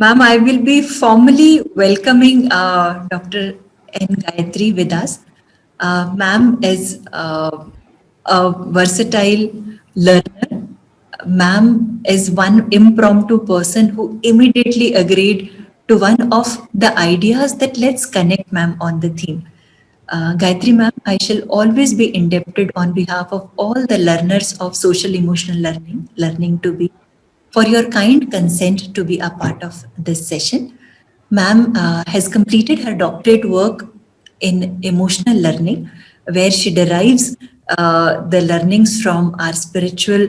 Ma'am, I will be formally welcoming Dr. N. Gayatri with us. Ma'am is a versatile learner. Ma'am is one impromptu person who immediately agreed to one of the ideas that let's connect ma'am on the theme. Gayatri ma'am, I shall always be indebted on behalf of all the learners of social emotional learning to be for your kind consent to be a part of this session. Ma'am has completed her doctorate work in emotional learning, where she derives the learnings from our spiritual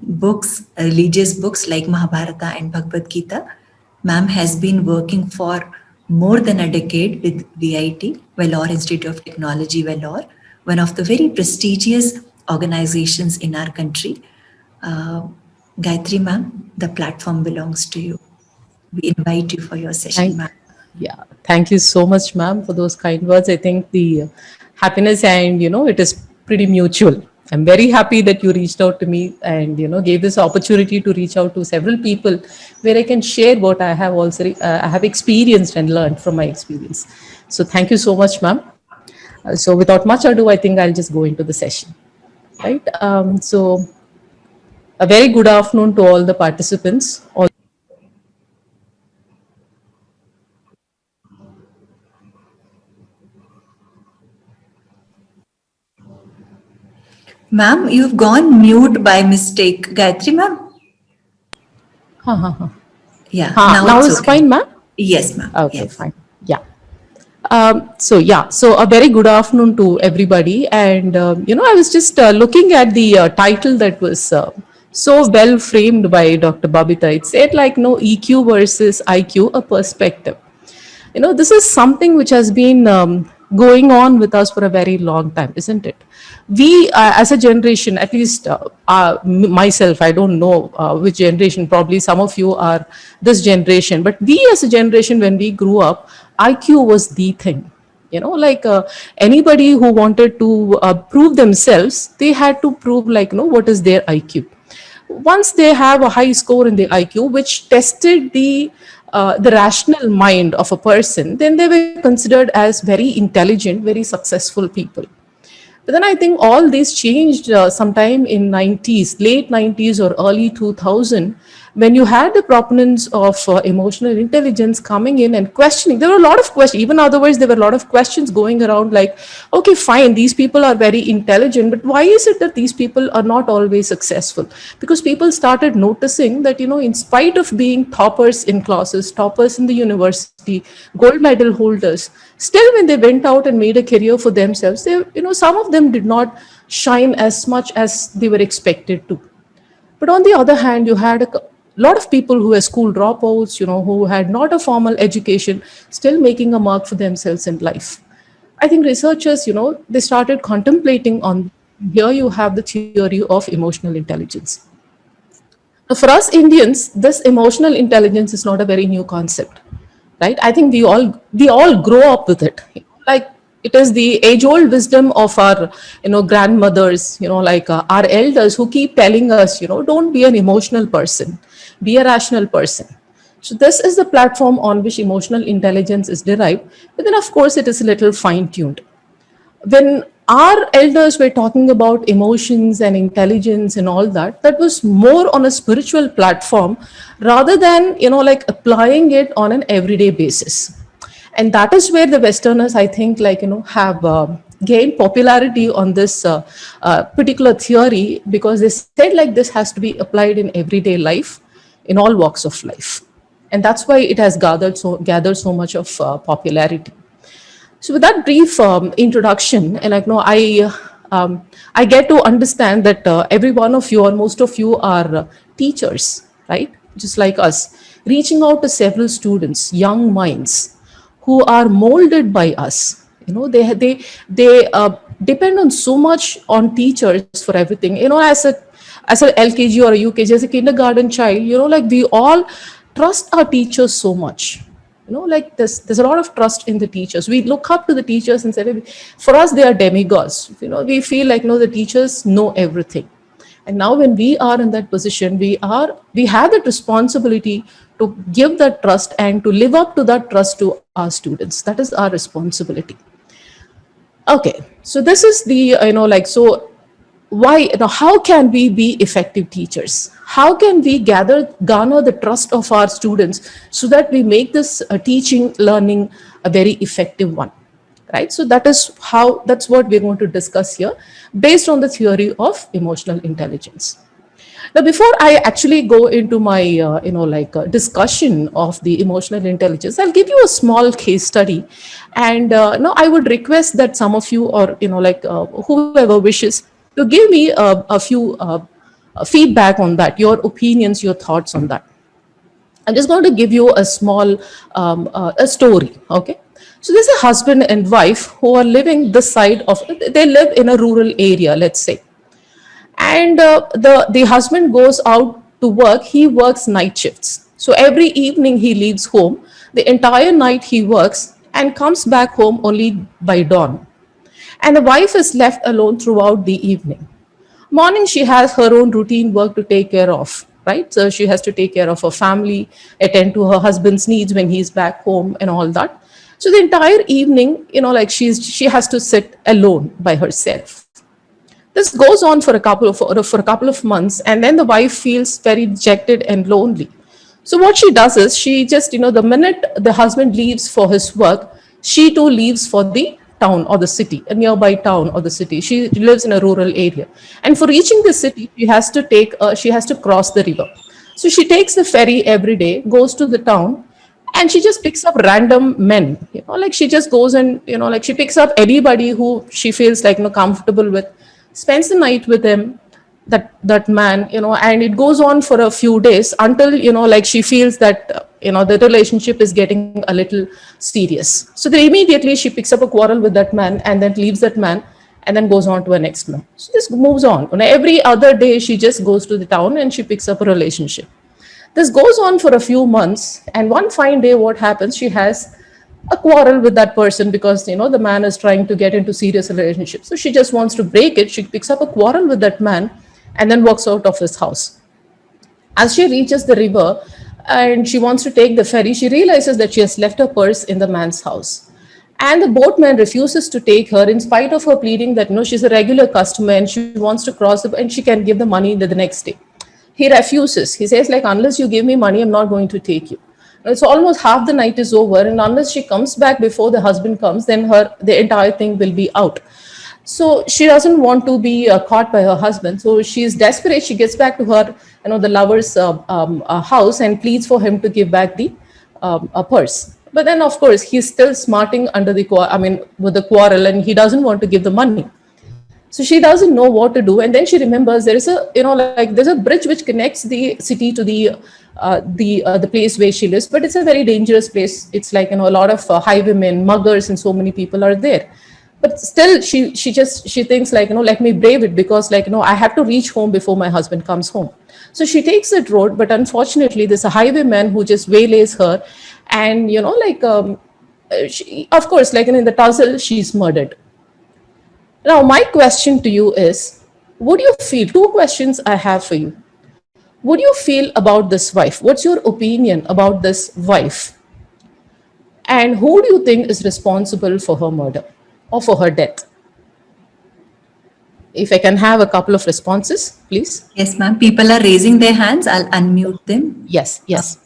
books, religious books like Mahabharata and Bhagavad Gita. Ma'am has been working for more than a decade with VIT, Vellore Institute of Technology, Vellore, one of the very prestigious organizations in our country. Uh, Gayatri ma'am, the platform belongs to you. We invite you for your session, Thank, ma'am. yeah, thank you so much, ma'am, for those kind words. I think the happiness and it is pretty mutual. I'm very happy that you reached out to me and gave this opportunity to reach out to several people where I can share what I have also I have experienced and learned from my experience. So thank you so much, ma'am. So without much ado, I think I'll just go into the session. Right. So a very good afternoon to all the participants. All Ma'am, you've gone mute by mistake. Gayatri ma'am? Yeah, now now it's is okay. fine, ma'am. Yes, ma'am. Okay, Yes. fine. Yeah. So a very good afternoon to everybody. And I was just looking at the title that was so well framed by Dr. Babita. It said like, no, EQ versus IQ, a perspective. This is something which has been going on with us for a very long time, isn't it? We as a generation, at least myself, I don't know which generation, probably some of you are this generation, but we as a generation, when we grew up, IQ was the thing. Like anybody who wanted to prove themselves, they had to prove like what is their IQ. Once they have a high score in the IQ, which tested the rational mind of a person, then they were considered as very intelligent, very successful people. But then I think all this changed sometime in 90s, late 90s or early 2000, when you had the proponents of emotional intelligence coming in and questioning. There were a lot of questions, even otherwise there were a lot of questions going around like, okay, fine, these people are very intelligent, but why is it that these people are not always successful? Because people started noticing that, in spite of being toppers in classes, toppers in the university, gold medal holders, still when they went out and made a career for themselves, some of them did not shine as much as they were expected to. But on the other hand, you had a lot of people who were school dropouts, who had not a formal education, still making a mark for themselves in life. I think researchers, they started contemplating on, here you have the theory of emotional intelligence. Now, for us Indians, this emotional intelligence is not a very new concept, right? I think we all grow up with it. Like it is the age-old wisdom of our, grandmothers, like our elders who keep telling us, don't be an emotional person, be a rational person. So this is the platform on which emotional intelligence is derived. But then, of course, it is a little fine-tuned. When our elders were talking about emotions and intelligence and all that, that was more on a spiritual platform rather than, like applying it on an everyday basis. And that is where the Westerners, I think, like, have gained popularity on this particular theory, because they said like this has to be applied in everyday life, in all walks of life. And that's why it has gathered so much of popularity. So with that brief introduction, and like no, I get to understand that every one of you or most of you are teachers, right? Just like us, reaching out to several students, young minds, who are molded by us. They depend on so much on teachers for everything. As a LKG or a UKG, as a kindergarten child, like we all trust our teachers so much. Like there's a lot of trust in the teachers. We look up to the teachers and say, for us they are demigods. We feel like the teachers know everything. And now when we are in that position, we have that responsibility to give that trust and to live up to that trust to our students. That is our responsibility. Okay, so this is the, so why, how can we be effective teachers? How can we garner the trust of our students so that we make this teaching, learning a very effective one? Right, so that's what we're going to discuss here based on the theory of emotional intelligence. Now, before I actually go into my, discussion of the emotional intelligence, I'll give you a small case study, and now I would request that some of you, or whoever wishes, to give me a few feedback on that, your opinions, your thoughts on that. I'm just going to give you a small a story. Okay, so there's a husband and wife who are living this side of. They live in a rural area, let's say, and the husband goes out to work. He works night shifts, so every evening he leaves home. The entire night he works and comes back home only by dawn, and the wife is left alone throughout the evening. Morning, she has her own routine work to take care of, right? So she has to take care of her family, attend to her husband's needs when he's back home, and all that. So the entire evening, she has to sit alone by herself. This goes on for a couple of months, and then the wife feels very dejected and lonely. So what she does is, she just, the minute the husband leaves for his work, she too leaves for the town or the city, a nearby town or the city. She lives in a rural area, and for reaching the city, she has to cross the river. So she takes the ferry every day, goes to the town, and she just picks up random men. She just goes and, she picks up anybody who she feels like, comfortable with, spends the night with him, that man, and it goes on for a few days until, she feels that, the relationship is getting a little serious. So then immediately she picks up a quarrel with that man and then leaves that man and then goes on to a next man. So this moves on. Every other day she just goes to the town and she picks up a relationship. This goes on for a few months, and one fine day, what happens? She has a quarrel with that person because, the man is trying to get into serious relationship. So she just wants to break it. She picks up a quarrel with that man and then walks out of his house. As she reaches the river and she wants to take the ferry, she realizes that she has left her purse in the man's house. And the boatman refuses to take her in spite of her pleading that, she's a regular customer and she wants to cross and she can give the money the next day. He refuses. He says, unless you give me money, I'm not going to take you. It's almost half the night is over, and unless she comes back before the husband comes, then the entire thing will be out. So she doesn't want to be caught by her husband. So she is desperate. She gets back to her, the lover's house and pleads for him to give back the purse. But then, of course, he's still smarting with the quarrel, and he doesn't want to give the money. So she doesn't know what to do, and then she remembers there is there's a bridge which connects the city to the place where she lives, but it's a very dangerous place. It's a lot of highwaymen, muggers, and so many people are there. But still, she thinks let me brave it because I have to reach home before my husband comes home. So she takes that road, but unfortunately, there's a highwayman who just waylays her, and of course, in the tussle, she's murdered. Now, my question to you is, would you feel, two questions I have for you. Would you feel about this wife? What's your opinion about this wife? And who do you think is responsible for her murder or for her death? If I can have a couple of responses, please. Yes, ma'am. People are raising their hands. I'll unmute them. Yes. Yes,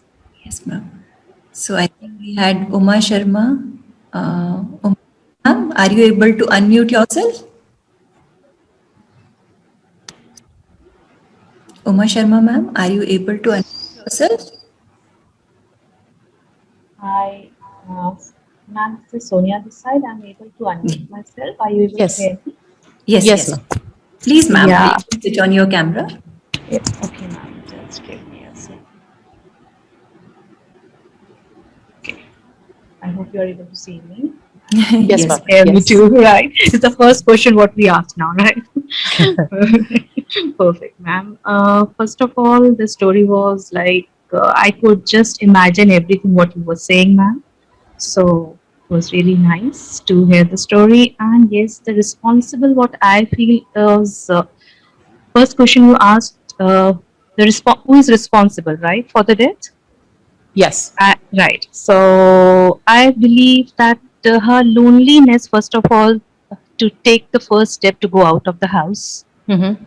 ma'am. So I think we had Uma Sharma. Ma'am, are you able to unmute yourself? Uma Sharma, ma'am, are you able to unmute yourself? Hi, ma'am, this is Sonia this side. I'm able to unmute myself. Are you able to hear me? Yes. Ma'am. Please, ma'am, please switch on your camera. Yes, okay, ma'am. Just give me a second. Okay. I hope you are able to see me. Yes, ma'am. Hear me too, right? It's the first question what we ask now, right? Perfect, ma'am. First of all, the story was I could just imagine everything what you were saying, ma'am. So it was really nice to hear the story. And yes, the responsible what I feel is first question you asked, who is responsible, right, for the death? Yes. Right. So I believe that her loneliness, first of all, to take the first step to go out of the house, Mm-hmm.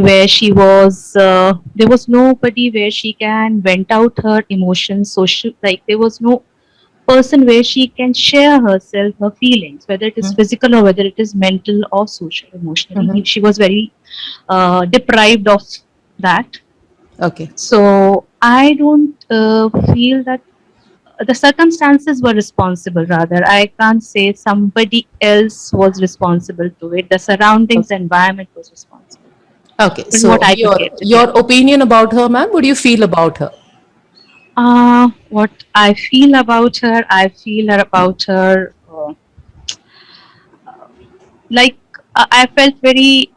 where she was, there was nobody where she can vent out her emotions, social, like there was no person where she can share herself, her feelings, whether it is physical or whether it is mental or social, emotionally. Mm-hmm. She was very deprived of that. Okay. So I don't feel that the circumstances were responsible. Rather, I can't say somebody else was responsible to it. The surroundings, the environment was responsible. Okay. From what So I could your get it, your yeah. opinion about her, ma'am? What do you feel about her? What I feel about her, I feel her about her. Like I felt very.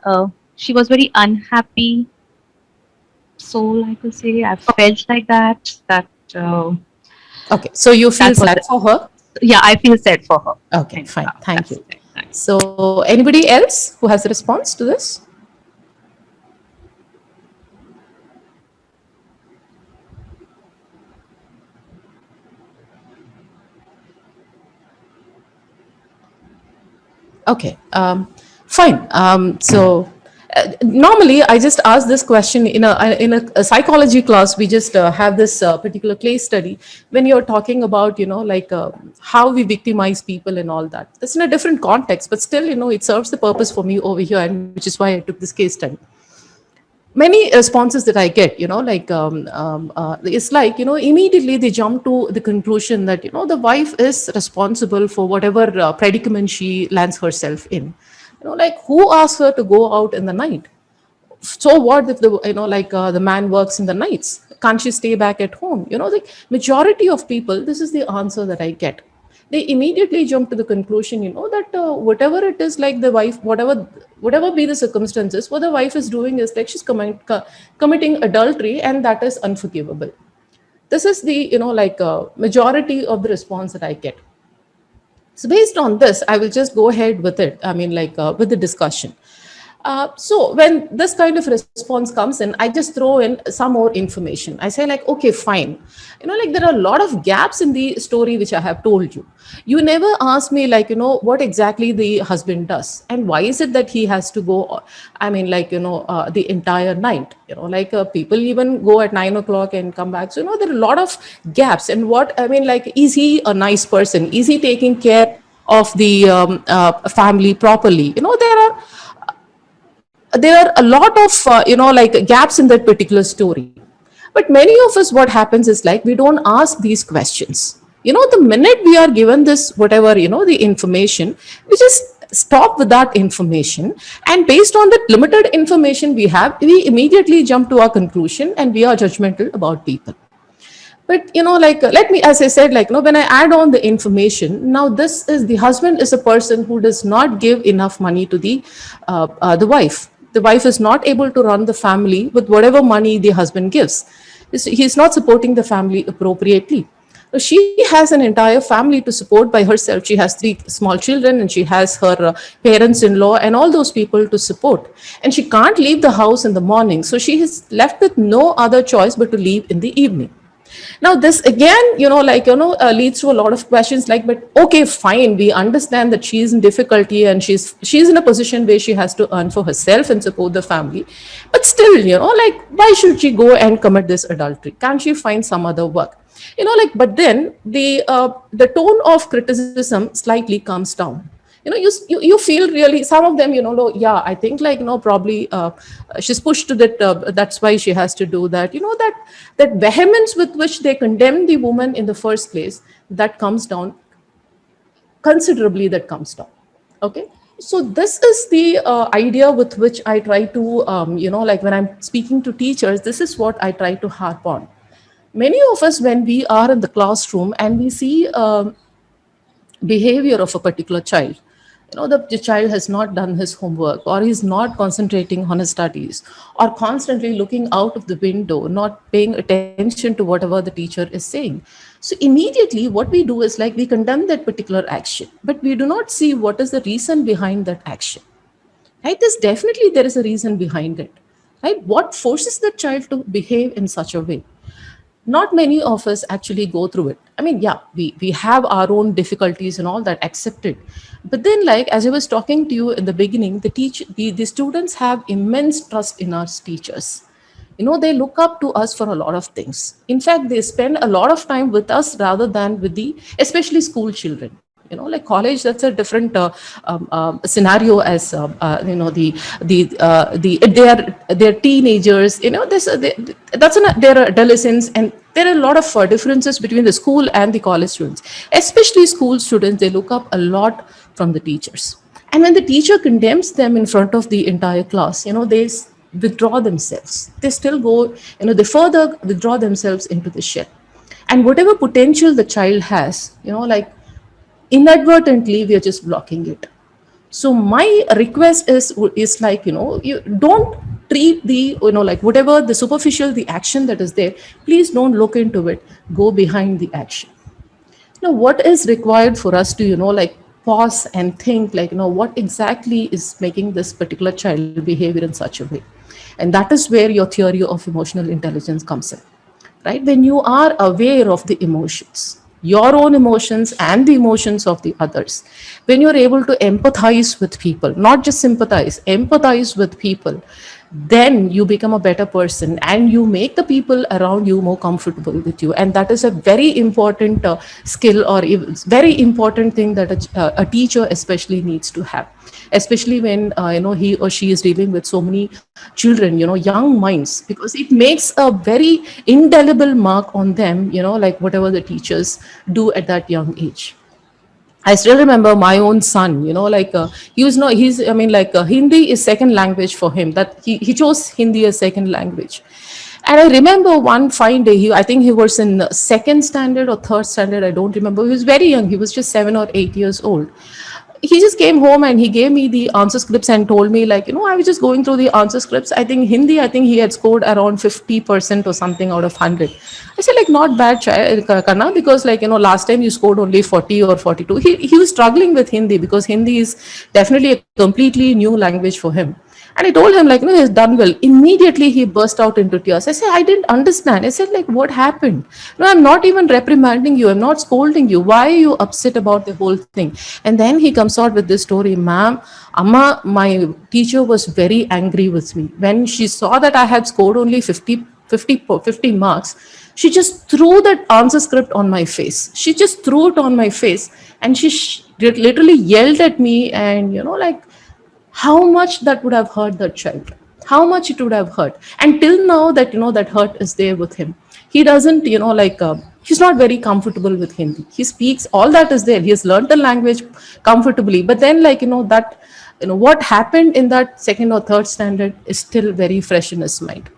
She was very unhappy soul. I could say I felt like that. Okay. So you feel That was sad it. for her? Yeah, I feel sad for her. Okay. And Fine. Thank that's you. the thing. Right. So anybody else who has a response to this? Okay, fine. Normally, I just ask this question in a psychology class. We just have this particular case study when you're talking about like how we victimize people and all that. That's in a different context, but still it serves the purpose for me over here, and which is why I took this case study. Many responses that I get, it's like, immediately they jump to the conclusion that, the wife is responsible for whatever predicament she lands herself in. Like who asked her to go out in the night? So what if the man works in the nights? Can't she stay back at home? The majority of people, this is the answer that I get. They immediately jump to the conclusion, that whatever it is, like the wife, whatever be the circumstances, what the wife is doing is like she's committing adultery, and that is unforgivable. This is the majority of the response that I get. So based on this, I will just go ahead with it. I mean, with the discussion. So when this kind of response comes in, I just throw in some more information. I say like, okay, fine. Like there are a lot of gaps in the story which I have told you. You never ask me like, what exactly the husband does and why is it that he has to go, I mean, the entire night, people even go at 9 o'clock and come back. So, there are a lot of gaps. And what, I mean, like, is he a nice person? Is he taking care of the family properly? There are a lot of like gaps in that particular story, but many of us, what happens is like we don't ask these questions. The minute we are given this whatever the information, we just stop with that information, and based on the limited information we have, we immediately jump to our conclusion and we are judgmental about people. But let me, as I said, when I add on the information, now this is the husband is a person who does not give enough money to the wife. The wife is not able to run the family with whatever money the husband gives. He's not supporting the family appropriately. So she has an entire family to support by herself. She has 3 small children, and she has her parents-in-law and all those people to support. And she can't leave the house in the morning. So she is left with no other choice but to leave in the evening. Now this again leads to a lot of questions like, but okay, fine, we understand that she is in difficulty and she's in a position where she has to earn for herself and support the family, but still, like, why should she go and commit this adultery? Can't she find some other work? But then the tone of criticism slightly comes down. You feel really, some of them, yeah, I think like, probably she's pushed to that, that's why she has to do that. That vehemence with which they condemn the woman in the first place, that comes down considerably, that comes down. Okay. So this is the idea with which I try to, like when I'm speaking to teachers, this is what I try to harp on. Many of us, when we are in the classroom and we see behavior of a particular child, the child has not done his homework, or he's not concentrating on his studies, or constantly looking out of the window, not paying attention to whatever the teacher is saying. So immediately what we do is like we condemn that particular action, but we do not see what is the reason behind that action. Right? There is a reason behind it. right? What forces the child to behave in such a way? Not many of us actually go through it. I mean, yeah, we have our own difficulties and all that, accepted. But then, like, as I was talking to you in the beginning, the students have immense trust in our teachers. You know, they look up to us for a lot of things. In fact, they spend a lot of time with us rather than with the, especially school children. You know, like college, that's a different scenario. As you know, they're teenagers. You know, they're adolescents, and there are a lot of differences between the school and the college students. Especially school students, they look up a lot from the teachers. And when the teacher condemns them in front of the entire class, you know, withdraw themselves. They still go, you know, they further withdraw themselves into the shell. And whatever potential the child has, you know, like inadvertently, we are just blocking it. So my request is like, you know, you don't treat the, you know, like whatever the superficial, the action that is there, please don't look into it. Go behind the action. Now, what is required for us to, you know, like pause and think, like, you know, what exactly is making this particular child behavior in such a way? And that is where your theory of emotional intelligence comes in, right? When you are aware of the emotions, your own emotions and the emotions of the others, when you're able to empathize with people, not just sympathize, empathize with people, then you become a better person and you make the people around you more comfortable with you. And that is a very important skill, or very important thing that a teacher especially needs to have, especially when you know, he or she is dealing with so many children, you know, young minds, because it makes a very indelible mark on them, you know, like whatever the teachers do at that young age. I still remember my own son, you know, like he was not, he's, I mean, like Hindi is second language for him, that he chose Hindi as second language. And I remember one fine day, I think he was in second standard or third standard, I don't remember. He was very young, he was just 7 or 8 years old. He just came home and he gave me the answer scripts and told me, like, you know, I was just going through the answer scripts. I think Hindi, I think he had scored around 50% or something out of 100. I said, like, not bad, Karna, because, like, you know, last time you scored only 40 or 42. He was struggling with Hindi because Hindi is definitely a completely new language for him. And I told him, like, no, he's done well. Immediately he burst out into tears. I said, I didn't understand. I said, like, what happened? No, I'm not even reprimanding you. I'm not scolding you. Why are you upset about the whole thing? And then he comes out with this story, ma'am, Amma, my teacher was very angry with me. When she saw that I had scored only 50 marks, she just threw that answer script on my face. She just threw it on my face. And she literally yelled at me, and, you know, like, how much that would have hurt that child, how much it would have hurt. And till now, that, you know, that hurt is there with him. He doesn't, you know, like he's not very comfortable with Hindi. He speaks, all that is there, he has learned the language comfortably, but then, like, you know, that, you know, what happened in that second or third standard is still very fresh in his mind.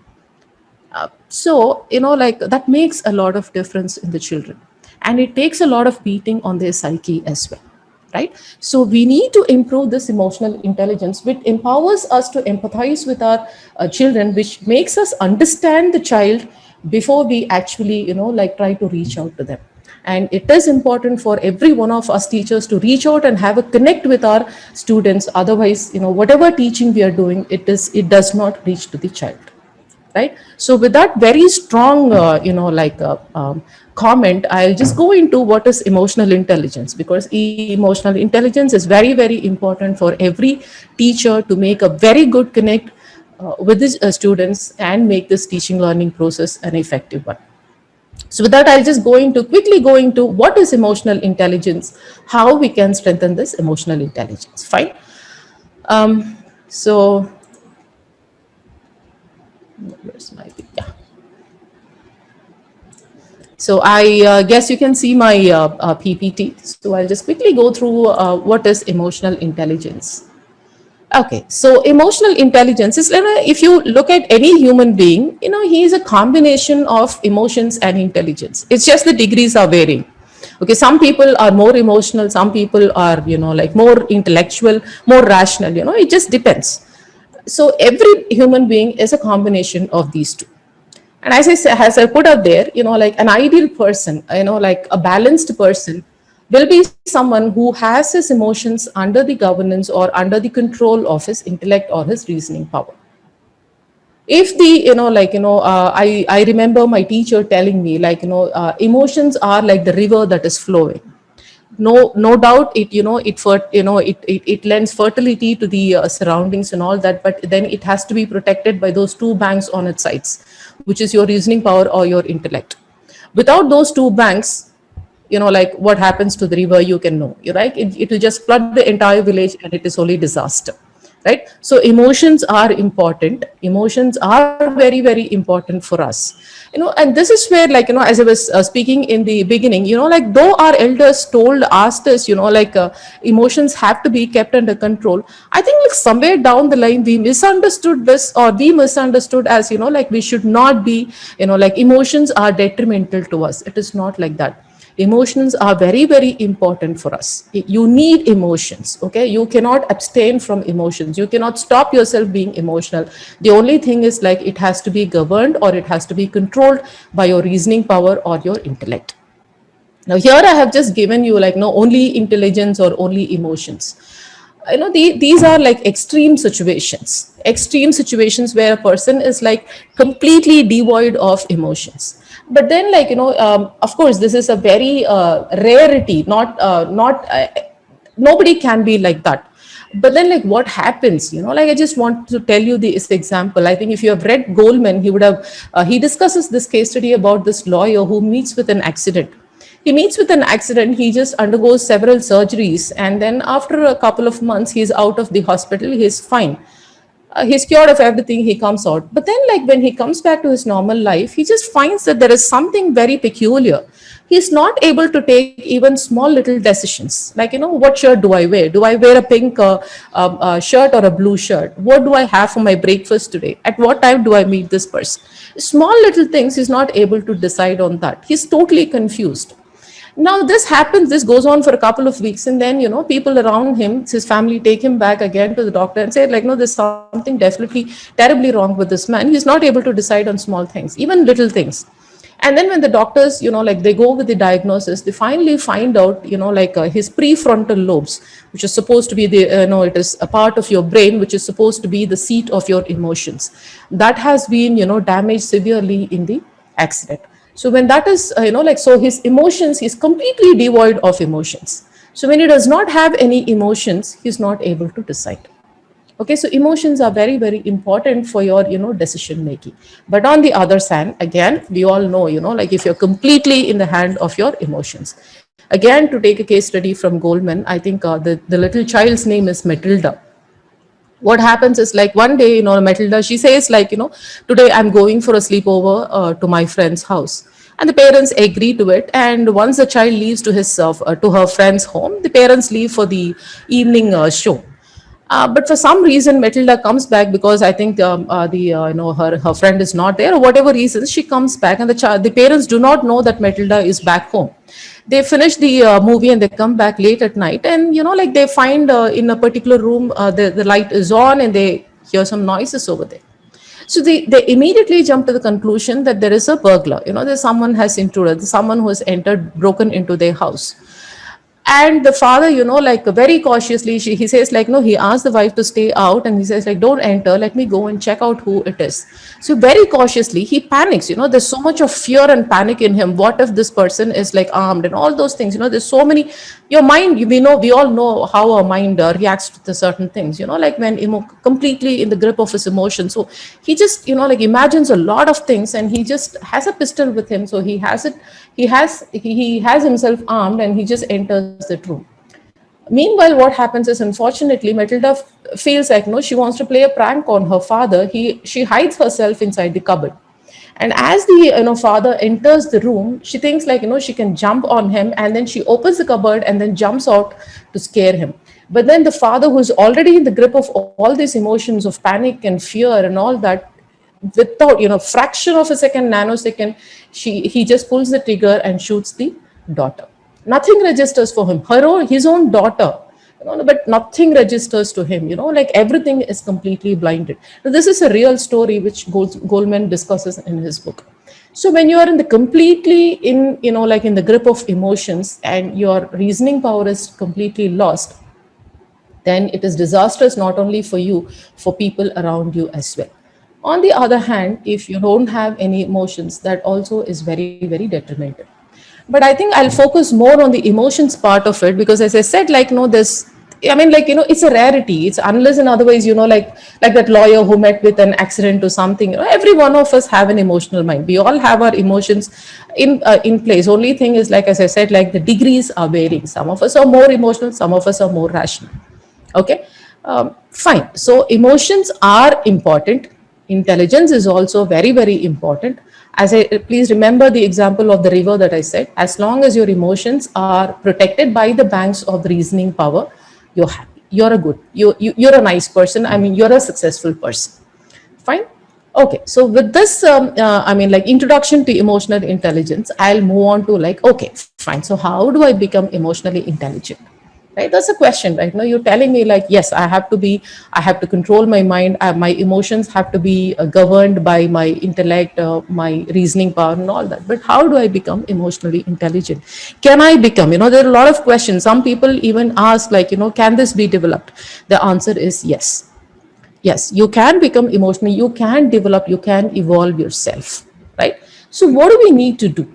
So, you know, like, that makes a lot of difference in the children, and it takes a lot of beating on their psyche as well, right? So we need to improve this emotional intelligence, which empowers us to empathize with our children, which makes us understand the child before we actually, you know, like, try to reach out to them. And it is important for every one of us teachers to reach out and have a connect with our students. Otherwise, you know, whatever teaching we are doing, it does not reach to the child, right? So with that very strong, you know, like comment, I'll just go into what is emotional intelligence, because emotional intelligence is very, very important for every teacher to make a very good connect with the students and make this teaching learning process an effective one. So with that, I'll just quickly go into what is emotional intelligence, how we can strengthen this emotional intelligence. Fine. So where's my, yeah. So I guess you can see my PPT. So I'll just quickly go through what is emotional intelligence. Okay, so emotional intelligence is, if you look at any human being, you know, he is a combination of emotions and intelligence. It's just the degrees are varying. Okay, some people are more emotional, some people are, you know, like, more intellectual, more rational, you know, it just depends. So every human being is a combination of these two. And as I put out there, you know, like, an ideal person, you know, like, a balanced person will be someone who has his emotions under the governance or under the control of his intellect or his reasoning power. If the, I remember my teacher telling me, like, emotions are like the river that is flowing. No doubt it, it lends fertility to the surroundings and all that, but then it has to be protected by those two banks on its sides, which is your reasoning power or your intellect. Without those two banks, like what happens to the river, you can know, you're right, it will just flood the entire village and it is only disaster, right? So emotions are important, emotions are very, very important for us, and this is where, like, as I was speaking in the beginning, like, though our elders asked us, like, emotions have to be kept under control. I think, like, somewhere down the line we misunderstood this, or we misunderstood as, like, we should not be, like, emotions are detrimental to us. It is not like that. Emotions are very, very important for us. You need emotions, okay? You cannot abstain from emotions. You cannot stop yourself being emotional. The only thing is, like, it has to be governed, or it has to be controlled by your reasoning power or your intellect. Now here I have just given you, like, no, only intelligence or only emotions. These are like extreme situations where a person is, like, completely devoid of emotions. But then, like, of course this is a very rarity, not nobody can be like that. But then, like, what happens, like, I just want to tell you this example. I think if you have read Goleman, he would have he discusses this case study about this lawyer who meets with an accident. He meets with an accident, he just undergoes several surgeries, and then after a couple of months, he's out of the hospital, he's fine. He's cured of everything, he comes out. But then, like, when he comes back to his normal life, he just finds that there is something very peculiar. He's not able to take even small little decisions. Like, what shirt do I wear? Do I wear a pink shirt or a blue shirt? What do I have for my breakfast today? At what time do I meet this person? Small little things, he's not able to decide on that. He's totally confused. Now this goes on for a couple of weeks, and then, people around him, his family, take him back again to the doctor and say, like, no, there's something definitely terribly wrong with this man. He's not able to decide on small things, even little things. And then when the doctors, like, they go with the diagnosis, they finally find out, like, his prefrontal lobes, which is supposed to be the, it is a part of your brain which is supposed to be the seat of your emotions, that has been, damaged severely in the accident. So when that is, like, so his emotions, he's completely devoid of emotions. So when he does not have any emotions, he's not able to decide. Okay, so emotions are very, very important for your, decision making. But on the other hand, again, we all know, like, if you're completely in the hand of your emotions. Again, to take a case study from Goleman, I think the little child's name is Matilda. What happens is, like, one day, Matilda, she says, like, today I'm going for a sleepover to my friend's house. And the parents agree to it. And once the child leaves to her friend's home, the parents leave for the evening show. But for some reason, Matilda comes back, because I think her friend is not there, or whatever reasons, she comes back, and the parents do not know that Matilda is back home. They finish the movie and they come back late at night, and, like, they find in a particular room, the light is on, and they hear some noises over there. So they immediately jump to the conclusion that there is a burglar. There's someone has intruded, someone who has broken into their house. And the father, like, very cautiously, he says, like, no, he asked the wife to stay out, and he says, like, don't enter, let me go and check out who it is. So very cautiously, he panics. There's so much of fear and panic in him. What if this person is, like, armed, and all those things? There's so many. Your mind, we all know how our mind reacts to the certain things. Like, when completely in the grip of his emotions. So he just, like, imagines a lot of things, and he just has a pistol with him. So he has himself armed, and he just enters the room. Meanwhile, what happens is, unfortunately, Matilda feels like, no, she wants to play a prank on her father. She hides herself inside the cupboard. And as the father enters the room, she thinks, like, she can jump on him, and then she opens the cupboard and then jumps out to scare him. But then the father, who's already in the grip of all these emotions of panic and fear and all that, without, fraction of a second, nanosecond, he just pulls the trigger and shoots the daughter. Nothing registers for him. His own daughter, but nothing registers to him. Like, everything is completely blinded. Now, this is a real story which Goleman discusses in his book. So when you are in the completely in, like, in the grip of emotions, and your reasoning power is completely lost, then it is disastrous, not only for you, for people around you as well. On the other hand, if you don't have any emotions, that also is very, very detrimental. But I think I'll focus more on the emotions part of it, because as I said, like, no, this, I mean, like, it's a rarity. It's unless and otherwise, like that lawyer who met with an accident or something. Every one of us have an emotional mind. We all have our emotions in place. Only thing is, like, as I said, like, the degrees are varying. Some of us are more emotional, some of us are more rational. Okay, fine. So emotions are important. Intelligence is also very, very important. As I please remember the example of the river that I said. As long as your emotions are protected by the banks of the reasoning power, you're happy. You're a good. You're a nice person. I mean, you're a successful person. Fine. Okay. So with this, I mean, like, introduction to emotional intelligence, I'll move on to, like, okay, fine. So how do I become emotionally intelligent? Right, that's a question, right? Now you're telling me, like, yes, I have to control my mind, my emotions have to be governed by my intellect, my reasoning power and all that. But how do I become emotionally intelligent? Can I become, there are a lot of questions. Some people even ask, like, can this be developed? The answer is yes. Yes, you can become emotional, you can develop, you can evolve yourself, right? So what do we need to do?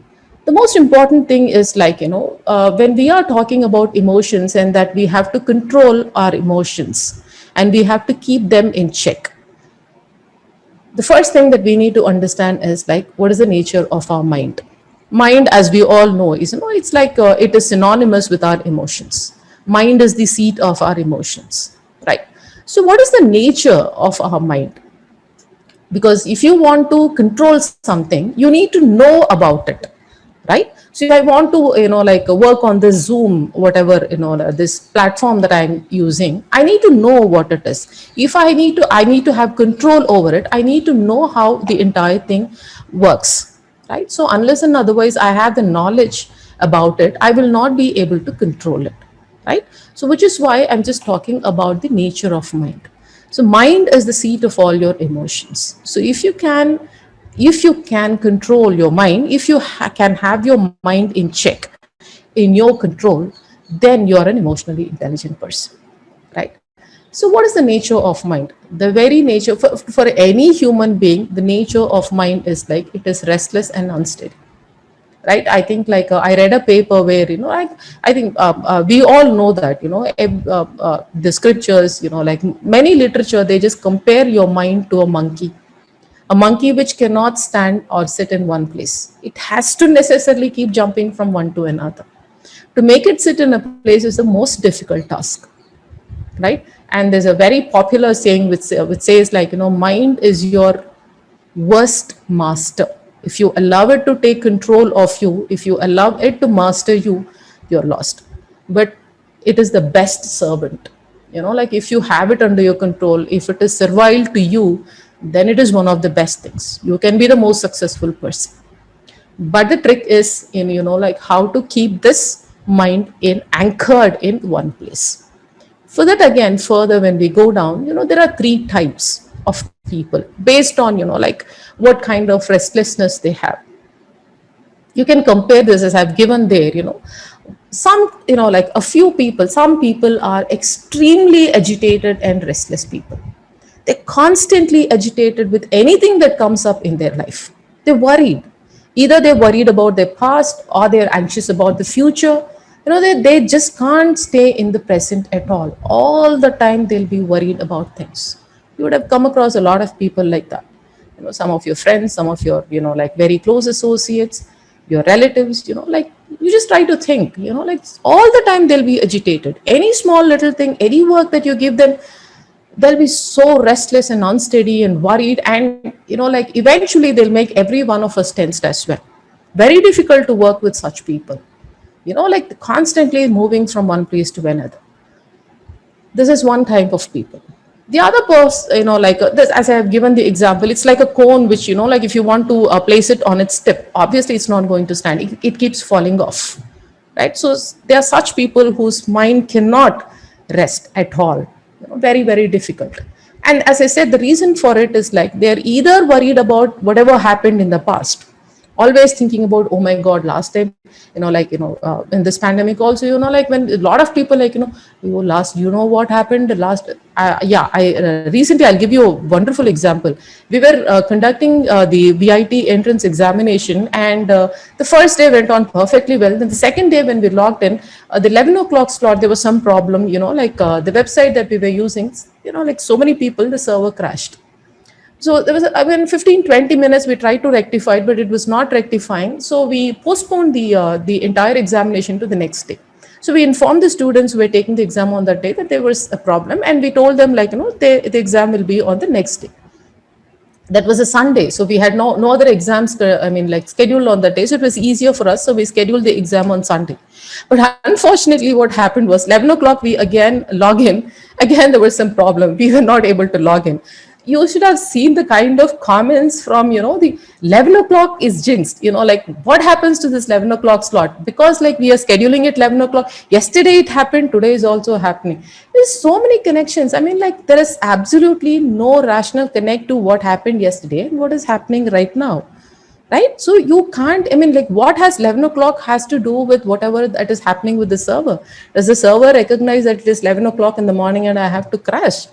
The most important thing is, like, when we are talking about emotions, and that we have to control our emotions and we have to keep them in check, the first thing that we need to understand is, like, what is the nature of our mind. Mind, as we all know, is, it's like, it is synonymous with our emotions. Mind is the seat of our emotions, right? So what is the nature of our mind? Because if you want to control something, you need to know about it, right? So if I want to, like, work on this Zoom, whatever, this platform that I'm using, I need to know what it is. If I need to have control over it, I need to know how the entire thing works, right? So unless and otherwise I have the knowledge about it, I will not be able to control it, right? So which is why I'm just talking about the nature of mind. So mind is the seat of all your emotions. So if you can control your mind, if you can have your mind in check, in your control, then you're an emotionally intelligent person, right? So what is the nature of mind? The very nature, for any human being, the nature of mind is, like, it is restless and unsteady, right? I think, like, I read a paper where, I think, we all know that, the scriptures, like many literature, they just compare your mind to a monkey which cannot stand or sit in one place. It has to necessarily keep jumping from one to another. To make it sit in a place is the most difficult task, right? And there's a very popular saying which says, like, mind is your worst master. If you allow it to take control of you, if you allow it to master you, you're lost. But it is the best servant. Like, if you have it under your control, if it is servile to you, then it is one of the best things. You can be the most successful person. But the trick is in, like, how to keep this mind in anchored in one place. For that, again, further, when we go down, there are three types of people based on, like, what kind of restlessness they have. You can compare this as I've given there, some, like a few people, some people are extremely agitated and restless people. They're constantly agitated with anything that comes up in their life. They're worried. Either they're worried about their past or they're anxious about the future. They just can't stay in the present at all. All the time they'll be worried about things. You would have come across a lot of people like that. Some of your friends, some of your, like, very close associates, your relatives, like, you just try to think, like, all the time they'll be agitated. Any small little thing, any work that you give them, they'll be so restless and unsteady and worried. And, like, eventually they'll make every one of us tensed as well. Very difficult to work with such people. Like, constantly moving from one place to another. This is one type of people. The other person, like, this, as I have given the example, it's like a cone which, like, if you want to place it on its tip, obviously it's not going to stand. It keeps falling off, right? So there are such people whose mind cannot rest at all. Very, very difficult. And as I said, the reason for it is, like, they're either worried about whatever happened in the past, always thinking about, oh my God, last time, in this pandemic also, like when a lot of people like, what happened last, recently, I'll give you a wonderful example. We were conducting the VIT entrance examination, and the first day went on perfectly well. Then the second day when we logged in, the 11 o'clock slot, there was some problem, the website that we were using, like so many people, the server crashed. So there was, 15, 20 minutes we tried to rectify it, but it was not rectifying. So we postponed the entire examination to the next day. So we informed the students who were taking the exam on that day that there was a problem, and we told them like, the exam will be on the next day. That was a Sunday, so we had no other exams, scheduled on that day. So it was easier for us. So we scheduled the exam on Sunday. But unfortunately, what happened was 11 o'clock, we again log in. Again, there was some problem. We were not able to log in. You should have seen the kind of comments from, the 11 o'clock is jinxed, like what happens to this 11 o'clock slot? Because like we are scheduling it 11 o'clock. Yesterday it happened, today is also happening. There's so many connections. There is absolutely no rational connect to what happened yesterday and what is happening right now. Right? So you can't, what has 11 o'clock has to do with whatever that is happening with the server? Does the server recognize that it is 11 o'clock in the morning and I have to crash?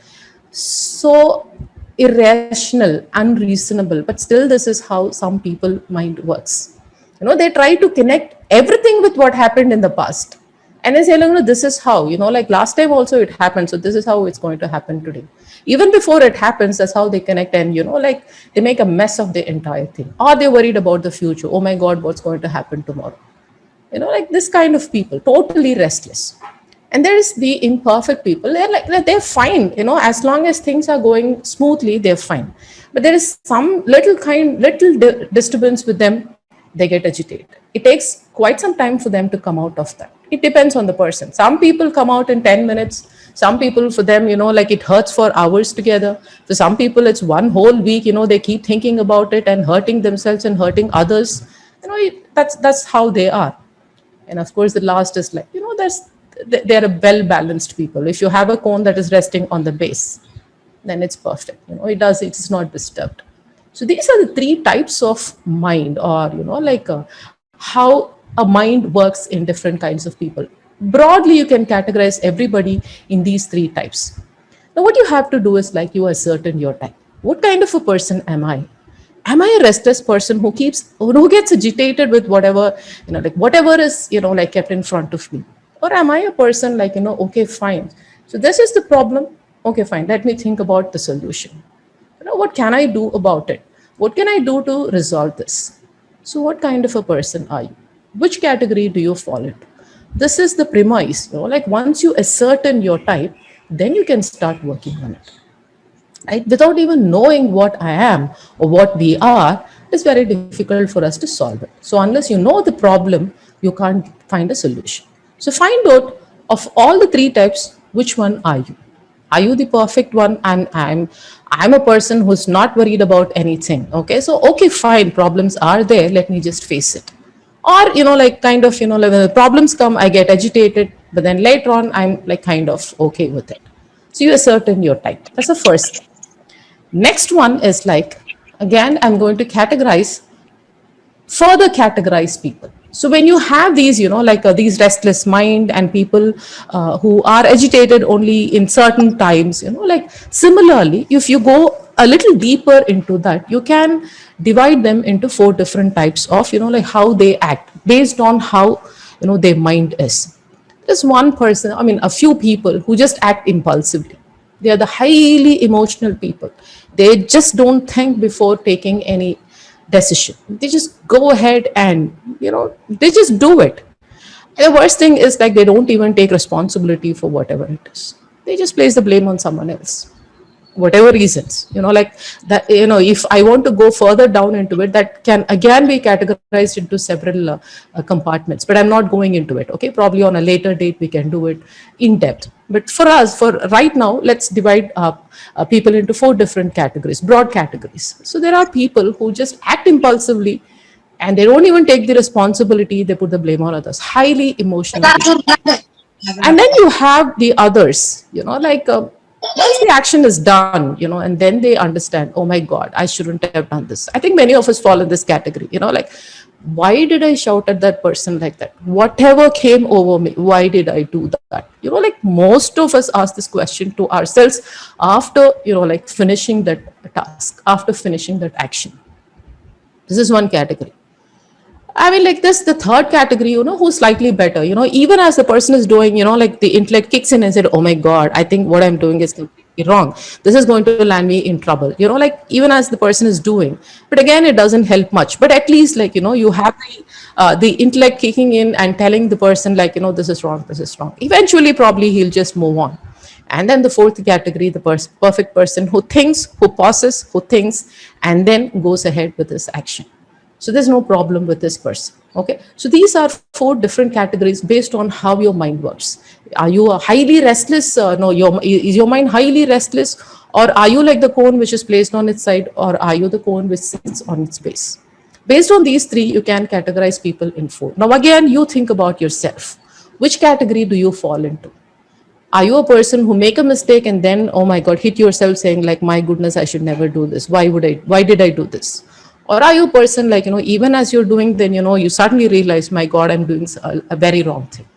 So irrational, unreasonable, but still this is how some people mind works. They try to connect everything with what happened in the past. And they say, this is how, like last time also it happened. So this is how it's going to happen today. Even before it happens, that's how they connect. And, like they make a mess of the entire thing. Or they're worried about the future. Oh my God, what's going to happen tomorrow? Like this kind of people, totally restless. And there is the imperfect people. They're fine, as long as things are going smoothly, they're fine. But there is some little disturbance with them, they get agitated. It takes quite some time for them to come out of that. It depends on the person. Some people come out in 10 minutes. Some people, for them, like it hurts for hours together. For some people, it's one whole week, they keep thinking about it and hurting themselves and hurting others. That's how they are. And of course, the last is like, they're a well-balanced people. If you have a cone that is resting on the base, then it's perfect. It's not disturbed. So these are the three types of mind, or, how a mind works in different kinds of people. Broadly, you can categorize everybody in these three types. Now, what you have to do is like you ascertain your type. What kind of a person am I? Am I a restless person who gets agitated with whatever, whatever is, kept in front of me? Or am I a person like, okay, fine. So this is the problem. Okay, fine. Let me think about the solution. What can I do about it? What can I do to resolve this? So what kind of a person are you? Which category do you fall into? This is the premise. Like once you ascertain your type, then you can start working on it. Right? Without even knowing what I am or what we are, it's very difficult for us to solve it. So unless you know the problem, you can't find a solution. So find out of all the three types, which one are you? Are you the perfect one? I'm a person who's not worried about anything. Okay, so okay, fine, problems are there. Let me just face it. Or like when the problems come, I get agitated, but then later on, I'm like kind of okay with it. So you ascertain your type. That's the first thing. Next one is like, again, I'm going to further categorize people. So when you have these, these restless mind and people who are agitated only in certain times, like similarly, if you go a little deeper into that, you can divide them into 4 different types of, like how they act based on how, their mind is. There's one person, a few people who just act impulsively. They are the highly emotional people. They just don't think before taking any decision. They just go ahead and, they just do it. And the worst thing is like they don't even take responsibility for whatever it is. They just place the blame on someone else. Whatever reasons, like that, if I want to go further down into it, that can again be categorized into several compartments, but I'm not going into it. Okay, probably on a later date we can do it in depth. But for right now, let's divide people into 4 different categories, broad categories. So there are people who just act impulsively and they don't even take the responsibility. They put the blame on others, highly emotional people. And then you have the others, Once the action is done, and then they understand, oh my God, I shouldn't have done this. I think many of us fall in this category, like, why did I shout at that person like that? Whatever came over me, why did I do that? Like most of us ask this question to ourselves after, like finishing that task, after finishing that action. This is one category. I mean, like this, the third category, who's slightly better, even as the person is doing, like the intellect kicks in and said, oh my God, I think what I'm doing is completely wrong. This is going to land me in trouble, like even as the person is doing. But again, it doesn't help much. But at least, like, you have the intellect kicking in and telling the person, like, this is wrong, this is wrong. Eventually, probably he'll just move on. And then the fourth category, the perfect person who thinks, who pauses, who thinks, and then goes ahead with this action. So there's no problem with this person. Okay. So these are 4 different categories based on how your mind works. Are you a highly restless? No, is your mind highly restless? Or are you like the cone which is placed on its side? Or are you the cone which sits on its base? Based on these 3, you can categorize people in 4. Now, again, you think about yourself. Which category do you fall into? Are you a person who make a mistake and then, oh my God, hit yourself saying like, my goodness, I should never do this. Why did I do this? Or are you a person like, even as you're doing, then, you suddenly realize, my God, I'm doing a very wrong thing.